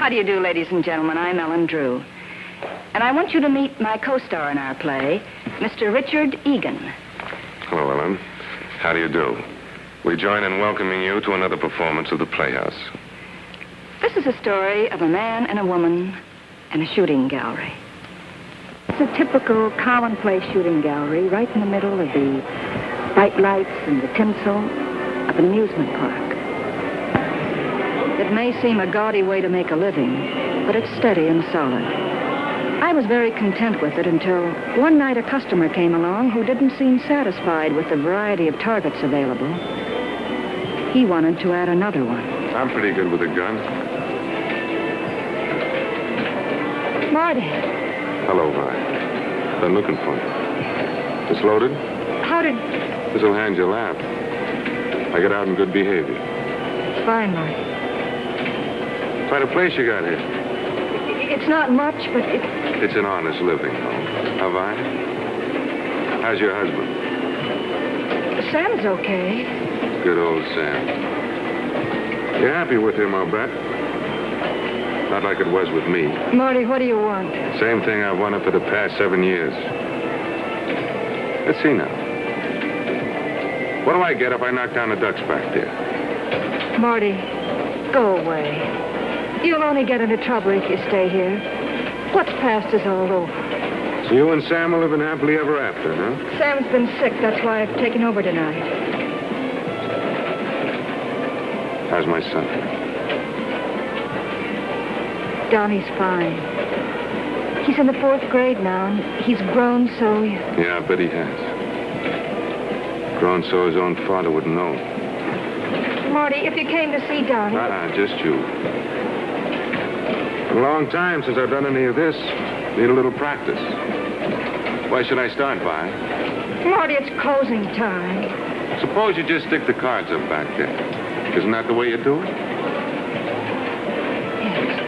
How do you do, ladies and gentlemen? I'm Ellen Drew. And I want you to meet my co-star in our play, Mr. Richard Egan. Hello, Ellen. How do you do? We join in welcoming you to another performance of the Playhouse. This is a story of a man and a woman in a shooting gallery. It's a typical commonplace shooting gallery right in the middle of the bright lights and the tinsel of an amusement park. It may seem a gaudy way to make a living, but it's steady and solid. I was very content with it until one night a customer came along who didn't seem satisfied with the variety of targets available. He wanted to add another one. I'm pretty good with a gun. Marty. Hello, Vi. Been looking for you. It's loaded? How did... This'll hand you a laugh. I get out in good behavior. Fine, Marty. Quite a place you got here. It's not much, but It's an honest living, though. How, Vi? How's your husband? Sam's okay. Good old Sam. You're happy with him, I'll bet. Not like it was with me. Marty, what do you want? Same thing I've wanted for the past 7 years. Let's see now. What do I get if I knock down the ducks back there? Marty, go away. You'll only get into trouble if you stay here. What's past is all over. So you and Sam are living happily ever after, huh? Sam's been sick. That's why I've taken over tonight. How's my son? Donnie's fine. He's in the 4th grade now, and he's grown so... Yeah, I bet he has. Grown so his own father wouldn't know. Marty, if you came to see Donnie... Just you. Been a long time since I've done any of this. Need a little practice. Why should I start, Vi? Marty, it's closing time. Suppose you just stick the cards up back there. Isn't that the way you do it? Yes.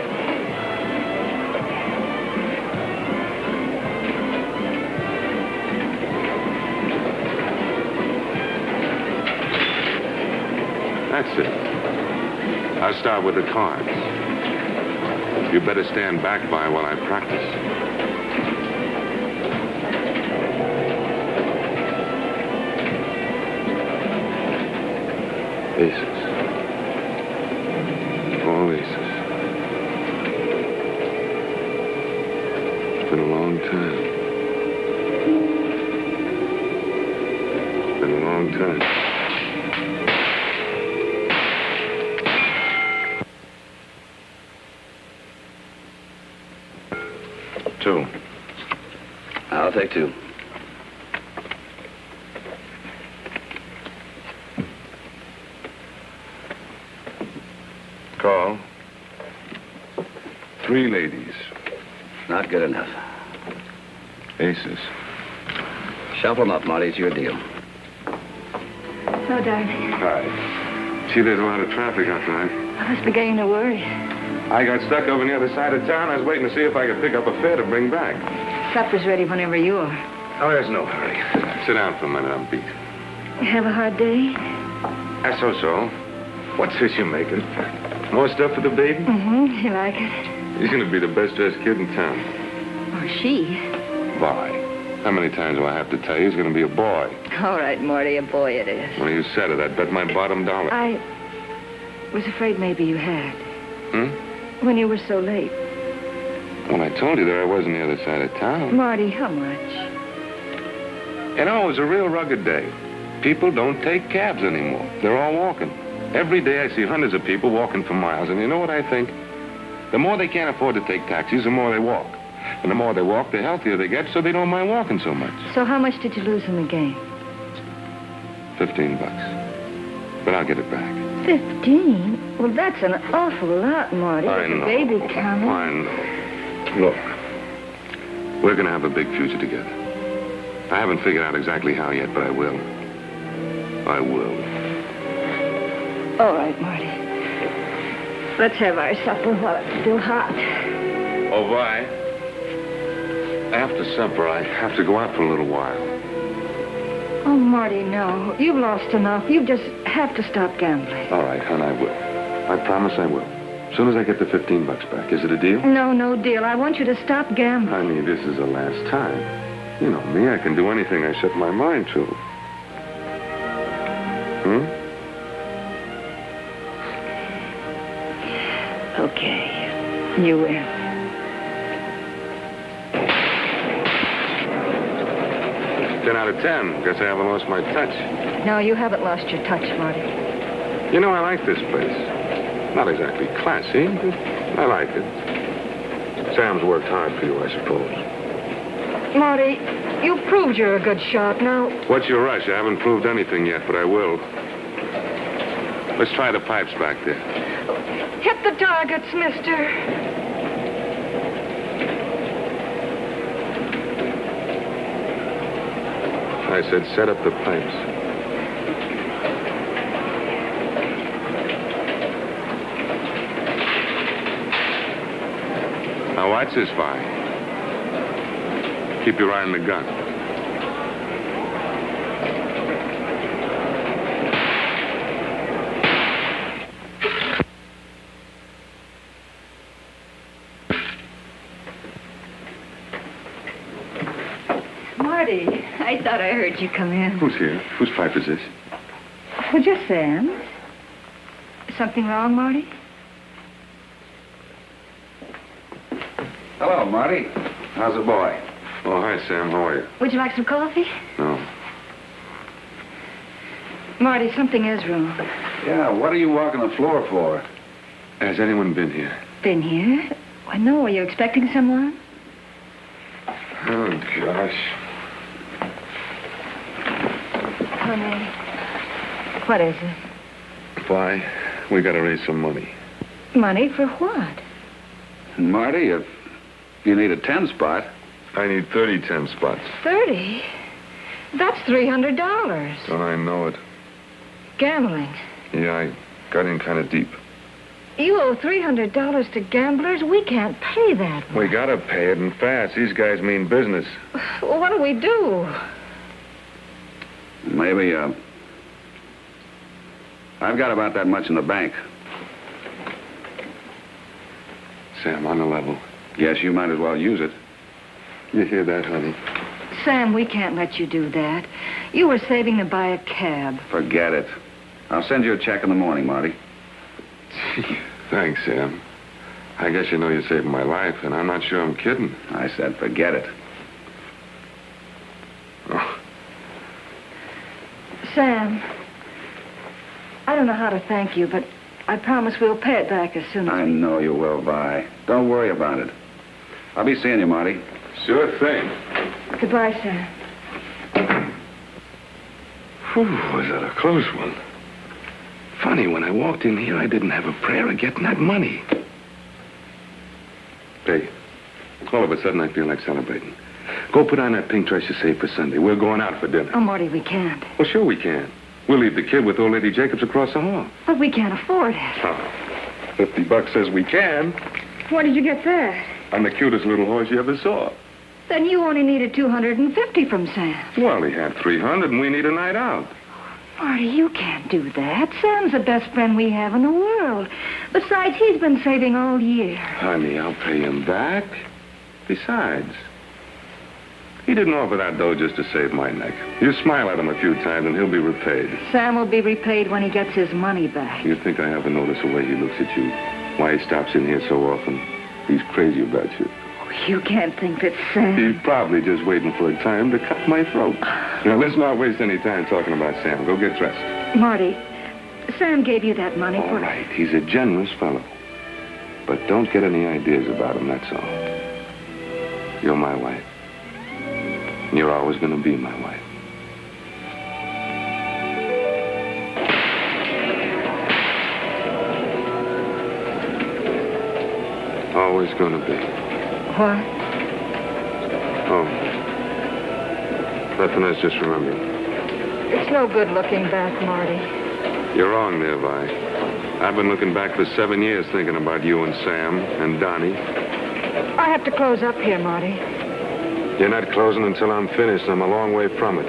That's it. I'll start with the cards. You better stand back, Vi, while I practice. Aces. All aces. It's been a long time. It's been a long time. Two. I'll take 2. Call. 3 ladies. Not good enough. Aces. Shuffle them up, Marty. It's your deal. So, darling. Hi. Gee, there's a lot of traffic outside. I was beginning to worry. I got stuck over on the other side of town. I was waiting to see if I could pick up a fare to bring back. Supper's ready whenever you are. Oh, there's no hurry. Sit down for a minute. I'm beat. You have a hard day? So. What's this you're making? More stuff for the baby? Mm-hmm. You like it? He's going to be the best-dressed kid in town. Or she. Why? How many times do I have to tell you he's going to be a boy? All right, Marty, a boy it is. Well, you said it. I'd bet my bottom dollar. I was afraid maybe you had. Hmm? When you were so late. Well, I told you that I was on the other side of town. Marty, how much? You know, it was a real rugged day. People don't take cabs anymore. They're all walking. Every day I see hundreds of people walking for miles, and you know what I think? The more they can't afford to take taxis, the more they walk. And the more they walk, the healthier they get, so they don't mind walking so much. So how much did you lose in the game? $15. But I'll get it back. 15? Well, that's an awful lot, Marty. I With know. the baby coming. I know. Look, we're going to have a big future together. I haven't figured out exactly how yet, but I will. I will. All right, Marty. Let's have our supper while it's still hot. Oh, Vi. After supper, I have to go out for a little while. Oh, Marty, no. You've lost enough. You just have to stop gambling. All right, hon, I will. I promise I will. As soon as I get the $15 back. Is it a deal? No, no deal. I want you to stop gambling. Honey, this is the last time. You know me, I can do anything I set my mind to. Okay. You win. 10 out of 10. Guess I haven't lost my touch. No, you haven't lost your touch, Marty. You know, I like this place. Not exactly classy, but I like it. Sam's worked hard for you, I suppose. Marty, you proved you're a good shot. Now, What's your rush? I haven't proved anything yet, but I will. Let's try the pipes back there. hit the targets, mister. I said set up the pipes. Now watch this fire. Keep your eye on the gun. Marty, I thought I heard you come in. Who's here? Whose pipe is this? Well, just Sam's. Something wrong, Marty? Hello, Marty. How's the boy? Oh, hi, Sam. How are you? Would you like some coffee? No. Marty, something is wrong. Yeah, what are you walking the floor for? Has anyone been here? Been here? Why, no. Are you expecting someone? Oh, gosh. Honey, what is it? Why? We gotta raise some money. Money for what? Marty, if you need a 10 spot. I need 30 10 spots. 30? That's $300. Don't I know it? Gambling. Yeah, I got in kind of deep. You owe $300 to gamblers? We can't pay that. We gotta pay it and fast. These guys mean business. Well, what do we do? Maybe, I've got about that much in the bank. Sam, on the level. Guess you might as well use it. You hear that, honey? Sam, we can't let you do that. You were saving to buy a cab. Forget it. I'll send you a check in the morning, Marty. Gee, thanks, Sam. I guess you know you saved my life, and I'm not sure I'm kidding. I said forget it. Oh, Sam, I don't know how to thank you, but I promise we'll pay it back as soon as I know you will, Vi. Don't worry about it. I'll be seeing you, Marty. sure thing. Goodbye, Sam. Whew, was that a close one? Funny, when I walked in here, I didn't have a prayer of getting that money. Hey, all of a sudden I feel like celebrating. Go put on that pink dress you saved for Sunday. We're going out for dinner. Oh, Marty, we can't. Well, sure we can. We'll leave the kid with old Lady Jacobs across the hall. But we can't afford it. Oh, $50 says we can. Where did you get that? I'm the cutest little horse you ever saw. Then you only needed $250 from Sam. Well, he had 300 and we need a night out. Marty, you can't do that. Sam's the best friend we have in the world. Besides, he's been saving all year. Honey, I'll pay him back. Besides, he didn't offer that dough just to save my neck. You smile at him a few times and he'll be repaid. Sam will be repaid when he gets his money back. You think I haven't noticed the way he looks at you? Why he stops in here so often? He's crazy about you. Oh, you can't think that Sam... He's probably just waiting for a time to cut my throat. Now, let's not waste any time talking about Sam. Go get dressed. Marty, Sam gave you that money All for... right, he's a generous fellow. But don't get any ideas about him, that's all. You're my wife. And you're always going to be my wife. Always going to be. What? Oh. Nothing else, just remember. It's no good looking back, Marty. You're wrong there, Vi. I've been looking back for 7 years thinking about you and Sam and Donnie. I have to close up here, Marty. You're not closing until I'm finished. I'm a long way from it.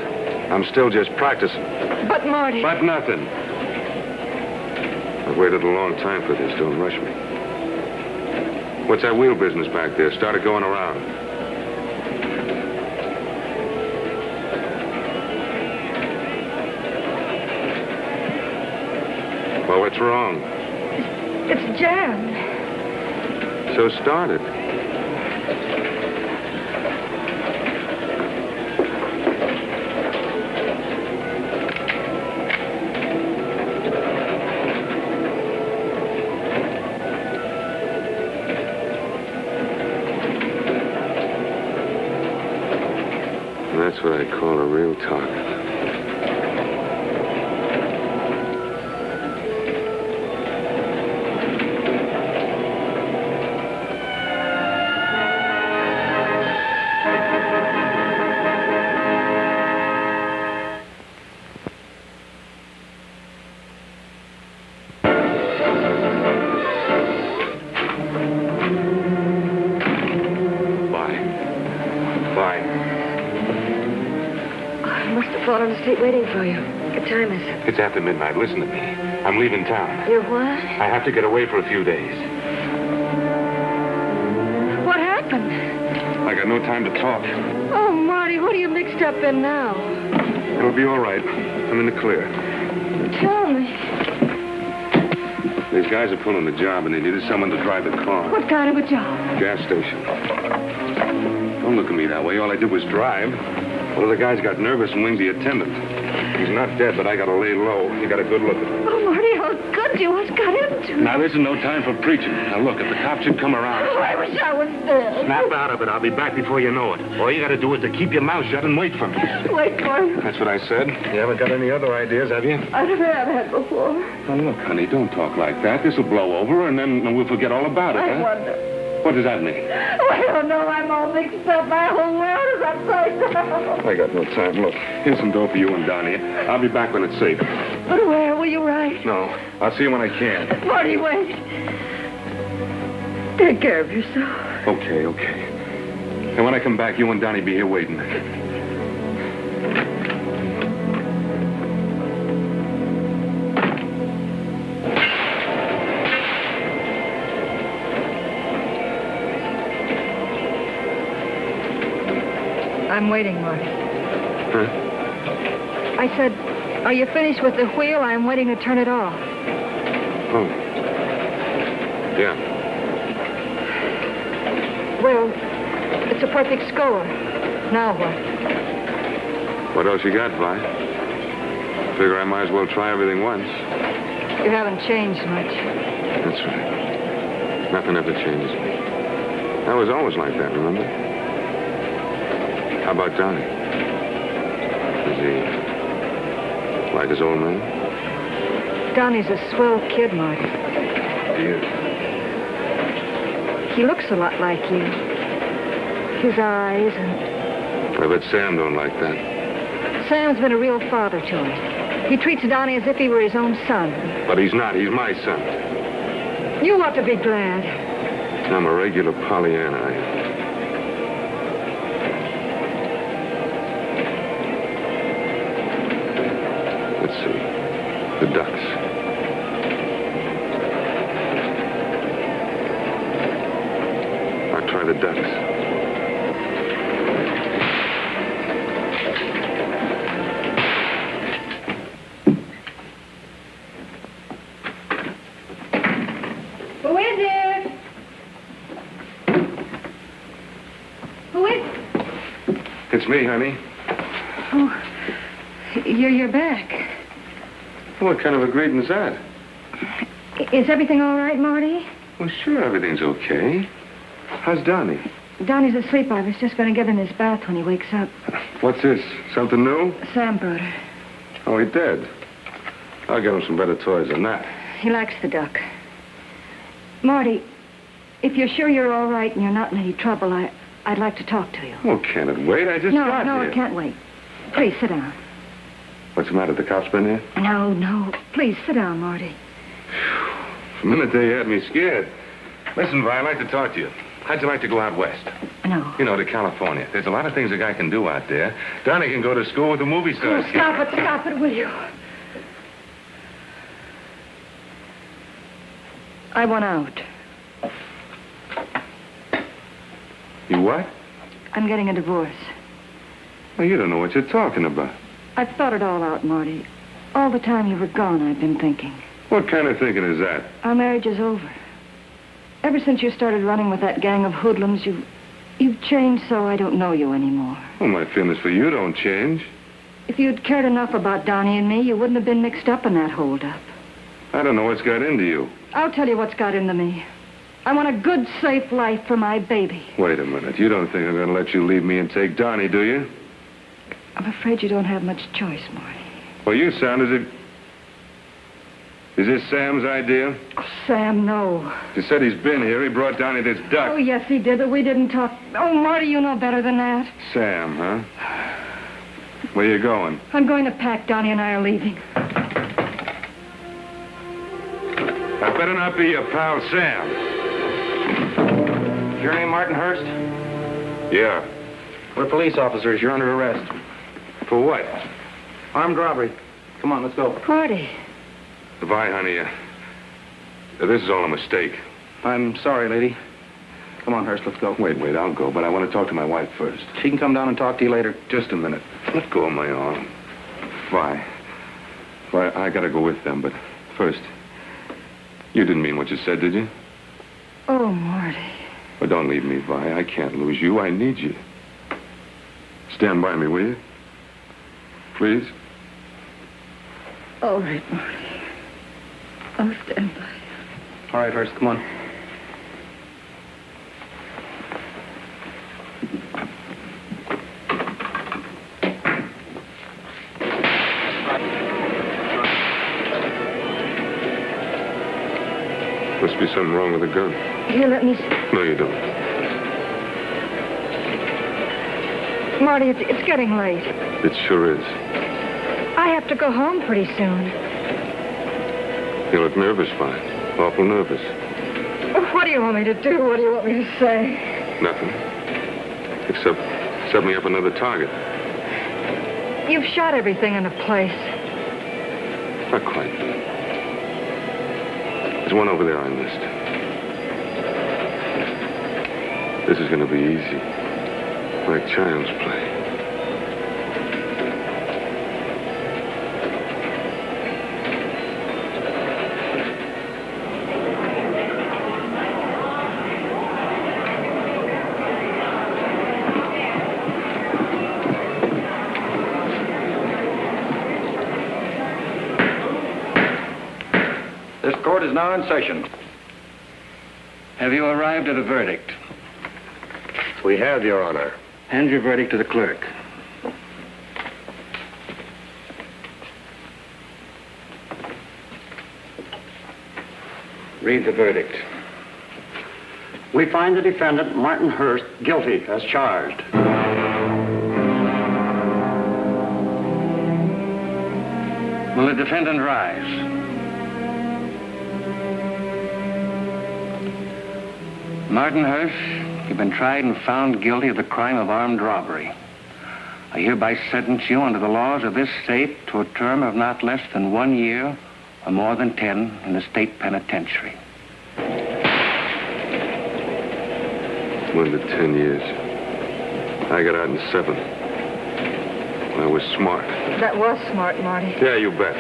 I'm still just practicing. But, Marty... But nothing. I've waited a long time for this. Don't rush me. What's that wheel business back there? Started going around. Well, what's wrong? It's jammed. So start it. That's what I call a real target. On the street waiting for you. What time is it? It's after midnight. Listen to me. I'm leaving town. You're what? I have to get away for a few days. What happened? I got no time to talk. Oh, Marty, what are you mixed up in now? It'll be all right. I'm in the clear. Tell me. These guys are pulling the job, and they needed someone to drive the car. What kind of a job? Gas station. Don't look at me that way. All I did was drive. One of the guys got nervous and winged the attendant. He's not dead, but I got to lay low. You got a good look at him. Oh, Marty, how good you was got into. Now, this is no time for preaching. Now, look, if the cops should come around... Oh, I wish I was dead. Snap out of it. I'll be back before you know it. All you got to do is to keep your mouth shut and wait for me. Wait for you. That's what I said. You haven't got any other ideas, have you? I never have had before. Now, look, honey, don't talk like that. This'll blow over, and then we'll forget all about it, I wonder. What does that mean? Oh, I don't know. I'm all mixed up. My whole world is upside down. I got no time. Look, here's some dough for you and Donnie. I'll be back when it's safe. But where? Will you write? No, I'll see you when I can. Marty, wait. Take care of yourself. Okay. And when I come back, you and Donnie be here waiting. I'm waiting, Marty. Huh? I said, are you finished with the wheel? I'm waiting to turn it off. Oh. Yeah. Well, it's a perfect score. Now what? What else you got, Vi? Figure I might as well try everything once. You haven't changed much. That's right. Nothing ever changes me. I was always like that, remember? How about Donnie? Is he like his old man? Donnie's a swell kid, Marty. He is. He looks a lot like you. His eyes and... I bet Sam don't like that. Sam's been a real father to him. He treats Donnie as if he were his own son. But he's not. He's my son. You ought to be glad. I'm a regular Pollyanna, I am. Let's see. The ducks. I'll try the ducks. Who is it? Who is it? It's me, honey. Oh, you're back. What kind of a greeting is that? Is everything all right, Marty? Well, sure, everything's okay. How's Donnie? Donnie's asleep. I was just going to give him his bath when he wakes up. What's this? Something new? Sam brought her. Oh, he did? I'll get him some better toys than that. He likes the duck. Marty, if you're sure you're all right and you're not in any trouble, I'd like to talk to you. Oh, can it wait? I just got No, here. it can't wait. Please, sit down. What's the matter? The cops been here? No. Please, sit down, Marty. For a minute there, you had me scared. Listen, Vi, I'd like to talk to you. How'd you like to go out west? No. You know, to California. There's a lot of things a guy can do out there. Donnie can go to school with the movie stars. Oh, stop it, will you? I want out. You what? I'm getting a divorce. Well, you don't know what you're talking about. I've thought it all out, Marty. All the time you were gone, I've been thinking. What kind of thinking is that? Our marriage is over. Ever since you started running with that gang of hoodlums, you've changed so I don't know you anymore. Well, my feelings for you don't change. If you'd cared enough about Donnie and me, you wouldn't have been mixed up in that holdup. I don't know what's got into you. I'll tell you what's got into me. I want a good, safe life for my baby. Wait a minute. You don't think I'm going to let you leave me and take Donnie, do you? I'm afraid you don't have much choice, Marty. Well, you sound as if... Is this Sam's idea? Oh, Sam, no. He said he's been here. He brought Donnie this duck. Oh, yes, he did, but we didn't talk. Oh, Marty, you know better than that. Sam, huh? Where you going? I'm going to pack. Donnie and I are leaving. I better not be your pal, Sam. Your name Martin Hurst? Yeah. We're police officers. You're under arrest. For what? Armed robbery. Come on, let's go. Marty. Vi, honey, this is all a mistake. I'm sorry, lady. Come on, Hurst, let's go. Wait, I'll go, but I want to talk to my wife first. She can come down and talk to you later. Just a minute. Let go of my arm. Vi, I gotta go with them, but first, you didn't mean what you said, did you? Oh, Marty. Well, don't leave me, Vi. I can't lose you. I need you. Stand by me, will you? Please? All right, Marty. I'll stand by. All right, Hurst, come on. Must be something wrong with the gun. Here, let me see. No, you don't. Marty, it's getting late. It sure is. I have to go home pretty soon. You look nervous, Vi. Awful nervous. What do you want me to do? What do you want me to say? Nothing. Except set me up another target. You've shot everything into place. Not quite. There's one over there I missed. This is going to be easy. Like child's play. This court is now in session. Have you arrived at a verdict? We have, Your Honor. Hand your verdict to the clerk. Read the verdict. We find the defendant, Martin Hurst, guilty as charged. Will the defendant rise? Martin Hurst, you've been tried and found guilty of the crime of armed robbery. I hereby sentence you under the laws of this state to a term of not less than 1 year or more than 10 in the state penitentiary. One to 10 years. I got out in 7. I was smart. That was smart, Marty. Yeah, you bet.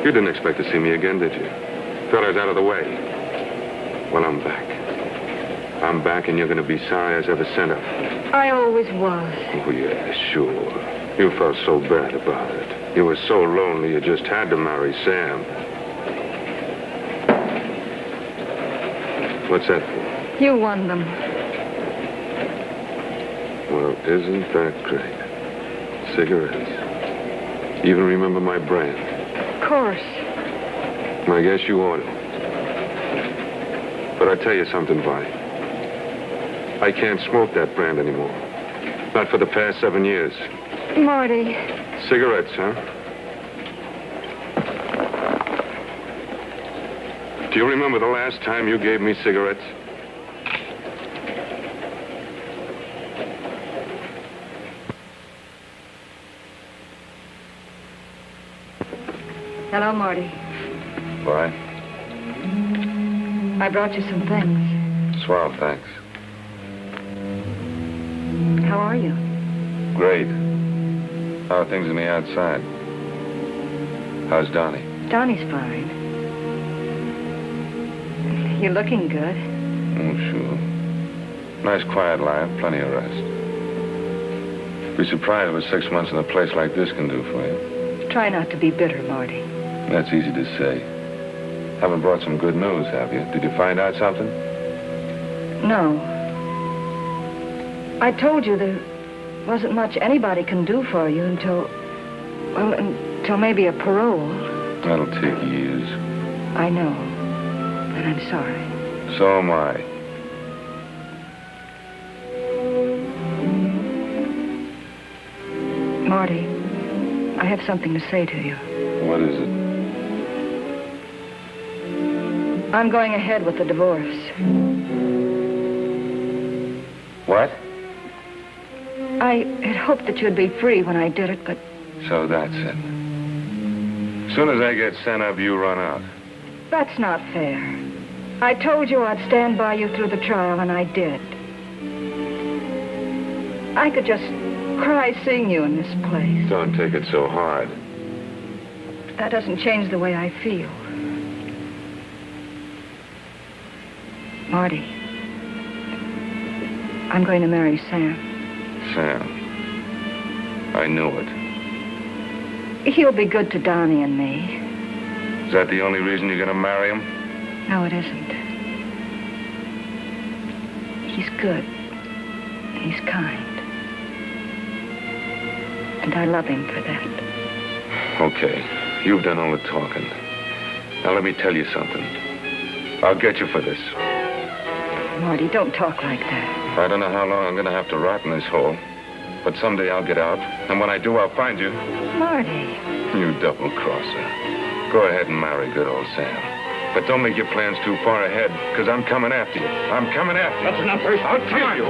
You didn't expect to see me again, did you? Thought I was out of the way. Well, I'm back. I'm back, and you're going to be sorry I was ever sent up. I always was. Oh, yeah, sure. You felt so bad about it. You were so lonely, you just had to marry Sam. What's that for? You won them. Well, isn't that great? Cigarettes. Even remember my brand. Of course. I guess you ought to. But I tell you something, Vi. I can't smoke that brand anymore. Not for the past 7 years. Marty. Cigarettes, huh? Do you remember the last time you gave me cigarettes? Hello, Marty. Why? I brought you some things. Swell, thanks. How are you? Great. How are things on the outside? How's Donnie? Donnie's fine. You're looking good. Oh, sure. Nice quiet life, plenty of rest. Be surprised what 6 months in a place like this can do for you. Try not to be bitter, Marty. That's easy to say. Haven't brought some good news, have you? Did you find out something? No. I told you there wasn't much anybody can do for you until maybe a parole. That'll take years. I know. And I'm sorry. So am I. Marty, I have something to say to you. What is it? I'm going ahead with the divorce. What? I had hoped that you'd be free when I did it, but So that's it. As soon as I get sent up, you run out. that's not fair. I told you I'd stand by you through the trial, and I did. I could just cry seeing you in this place. Don't take it so hard. That doesn't change the way I feel. Marty, I'm going to marry Sam. Sam. I knew it. He'll be good to Donnie and me. Is that the only reason you're gonna marry him? No, it isn't. He's good. And he's kind. And I love him for that. Okay. You've done all the talking. Now let me tell you something. I'll get you for this. Marty, don't talk like that. I don't know how long I'm gonna have to rot in this hole. But someday I'll get out. And when I do, I'll find you. Marty. You double-crosser. Go ahead and marry good old Sam. But don't make your plans too far ahead, because I'm coming after you. I'm coming after you. That's enough, Hurst. I'll kill you.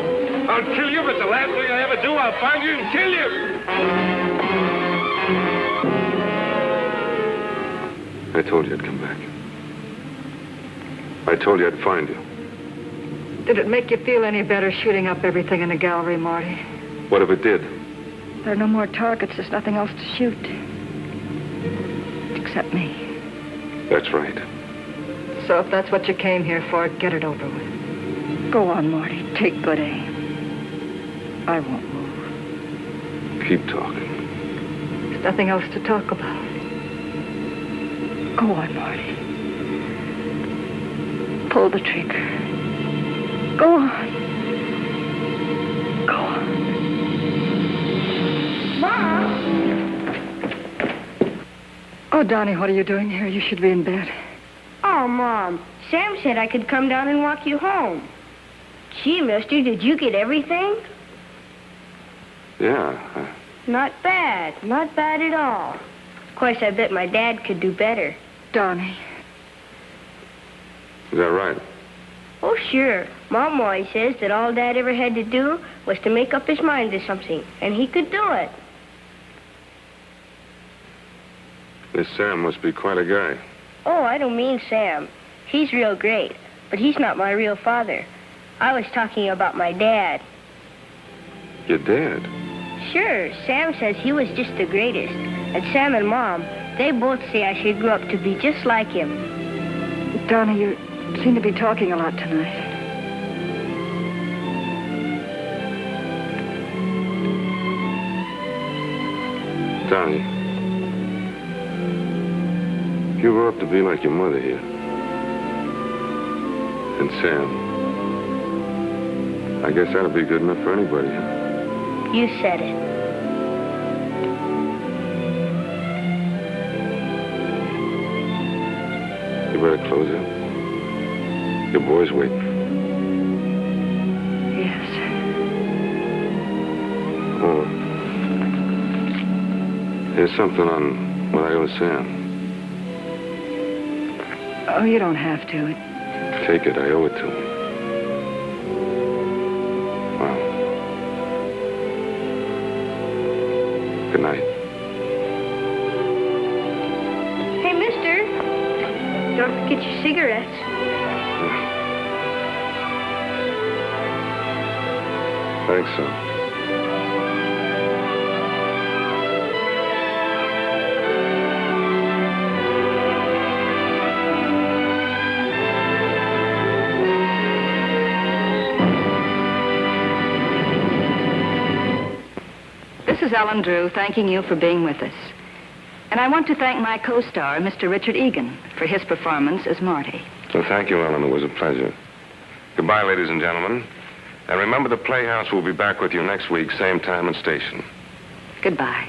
I'll kill you if it's the last thing I ever do. I'll find you and kill you. I told you I'd come back. I told you I'd find you. Did it make you feel any better shooting up everything in the gallery, Marty? What if it did? There are no more targets. There's nothing else to shoot. Except me. That's right. So if that's what you came here for, get it over with. Go on, Marty. Take good aim. I won't move. Keep talking. There's nothing else to talk about. Go on, Marty. Pull the trigger. Go on. Go on. Mom! Oh, Donnie, what are you doing here? You should be in bed. Oh, Mom, Sam said I could come down and walk you home. Gee, mister, did you get everything? Yeah. Not bad. Not bad at all. Of course, I bet my dad could do better. Donnie. Is that right? Oh, sure. Mom always says that all Dad ever had to do was to make up his mind to something, and he could do it. This Sam must be quite a guy. Oh, I don't mean Sam. He's real great, but he's not my real father. I was talking about my dad. Your dad? Sure, Sam says he was just the greatest. And Sam and Mom, they both say I should grow up to be just like him. Donnie, you seem to be talking a lot tonight. Donnie, you grew up to be like your mother here. And Sam. I guess that'll be good enough for anybody, huh? You said it. You better close up. Your boy's waiting. Yes. Oh. Here's something on what I owe Sam. Oh, you don't have to. Take it. I owe it to him. Well. Good night. Hey, mister. Don't forget your cigarettes. Thanks, son. This is Ellen Drew thanking you for being with us. And I want to thank my co-star, Mr. Richard Egan, for his performance as Marty. Well, thank you, Ellen. It was a pleasure. Goodbye, ladies and gentlemen. And remember, the Playhouse will be back with you next week, same time and station. Goodbye.